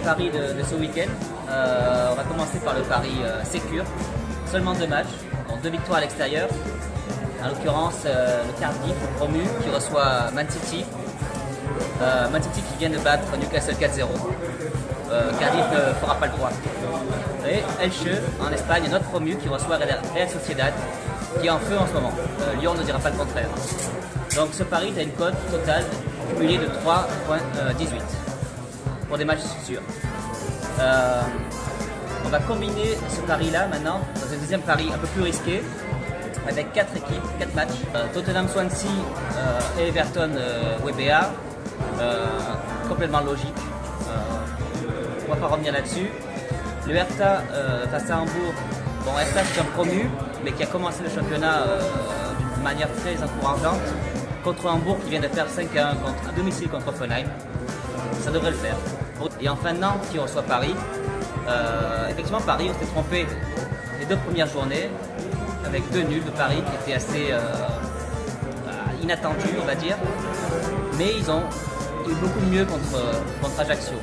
paris de ce week-end. On va commencer par le pari sécure. Seulement 2 matchs, donc 2 victoires à l'extérieur. En l'occurrence, le Cardiff, le promu, qui reçoit Man City. Man City qui vient de battre Newcastle 4-0. Cardiff ne fera pas le poids. Et Elche, en Espagne, notre promu, qui reçoit Real Sociedad, qui est en feu en ce moment. Lyon ne dira pas le contraire. Donc ce pari, tu as une cote totale cumulée de 3,18 pour des matchs sûrs. On va combiner ce pari-là maintenant dans un deuxième pari un peu plus risqué avec 4 équipes, 4 matchs. Tottenham Swansea et Everton WBA. Complètement logique. On ne va pas revenir là-dessus. Le Hertha face à Hambourg. Bon, Hertha c'est un promu, mais qui a commencé le championnat d'une manière très encourageante contre Hambourg qui vient de faire 5-1 à domicile contre Offenheim. Ça devrait le faire. Et enfin Nantes qui reçoit Paris. Effectivement, Paris, on s'était trompé les 2 premières journées avec 2 nuls de Paris qui étaient assez inattendus, on va dire. Mais ils ont eu beaucoup mieux contre Ajaccio.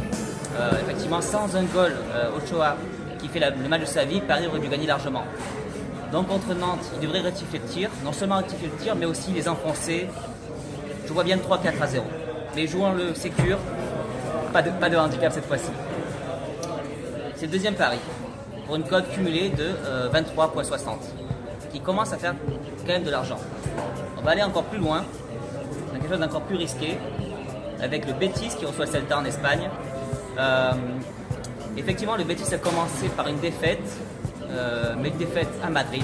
Effectivement, sans un goal, Ochoa qui fait le match de sa vie, Paris aurait dû gagner largement. Donc contre Nantes, ils devraient rectifier le tir, non seulement rectifier le tir, mais aussi les enfoncer. Je vois bien 3-4-0. Mais jouons-le sécure, pas de handicap cette fois-ci. C'est le deuxième pari, pour une cote cumulée de 23,60, qui commence à faire quand même de l'argent. On va aller encore plus loin, dans quelque chose d'encore plus risqué, avec le Betis qui reçoit le Celta en Espagne. Effectivement, le Betis a commencé par une défaite, mais une défaite à Madrid,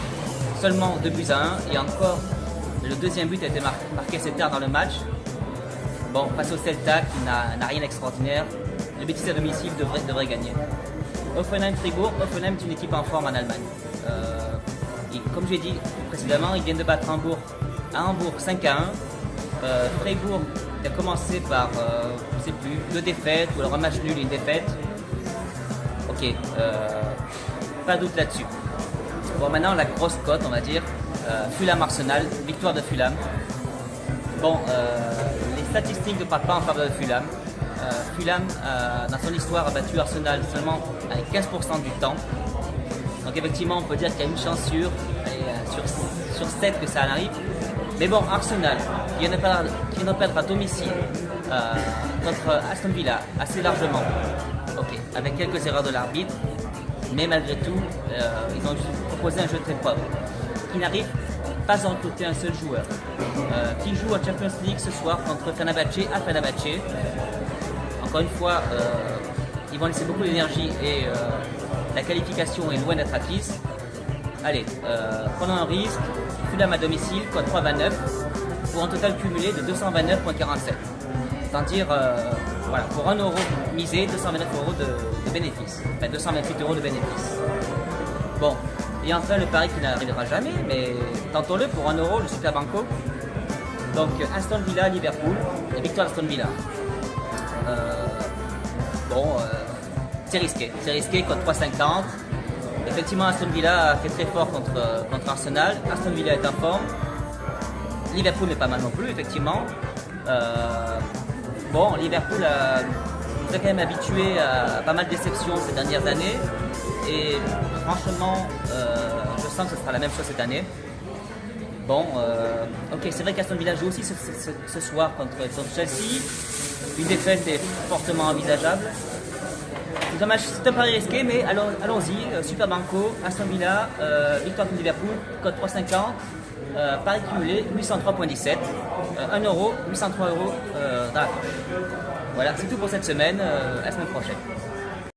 seulement 2-1, et encore le deuxième but a été marqué assez tard dans le match. Bon, face au Celta qui n'a rien d'extraordinaire, le Betis à domicile devrait gagner. Offenheim-Fribourg, Offenheim est une équipe en forme en Allemagne. Et comme j'ai dit précédemment, ils viennent de battre Hambourg à Hambourg 5-1. Fribourg a commencé par, je ne sais plus, 2 défaites ou alors un match nul et une défaite. Ok, pas de doute là-dessus. Bon, maintenant la grosse cote, on va dire, Fulham-Arsenal, victoire de Fulham. Bon, les statistiques ne parlent pas en faveur de Fulham. Fulham, dans son histoire, a battu Arsenal seulement avec 15% du temps. Donc effectivement, on peut dire qu'il y a une chance sur 7 que ça arrive. Mais bon, Arsenal, qui vient de perdre à domicile contre Aston Villa assez largement. Ok, avec quelques erreurs de l'arbitre, mais malgré tout, ils ont proposé un jeu très propre, qui n'arrive pas à recruter un seul joueur, qui joue en Champions League ce soir contre Fenerbahçe à Fenerbahçe. Encore une fois, ils vont laisser beaucoup d'énergie et la qualification est loin d'être acquise. Allez, prenons un risque. Fulham à domicile, code 3,29 pour un total cumulé de 229,47. C'est-à-dire, voilà, pour 1 euro misé, 229 euros de bénéfice. Enfin, 228 euros de bénéfice. Bon, et enfin le pari qui n'arrivera jamais, mais tentons-le pour 1 euro, le Super Banco. Donc Aston Villa, Liverpool, et victoire d'Aston Villa. C'est risqué, code 3,50. Effectivement, Aston Villa a fait très fort contre Arsenal. Aston Villa est en forme. Liverpool n'est pas mal non plus, effectivement. Bon, Liverpool nous a quand même habitués à pas mal de déceptions ces dernières années. Et franchement, je sens que ce sera la même chose cette année. Bon, ok, c'est vrai qu'Aston Villa joue aussi ce soir contre Chelsea. Une défaite est fortement envisageable. C'est un pari risqué, mais allons-y. Super Banco, Aston Villa, victoire contre Liverpool, code 3,50, pari cumulé 803,17, 1 euro, 803 euros dans la poche. Voilà, c'est tout pour cette semaine, à la semaine prochaine.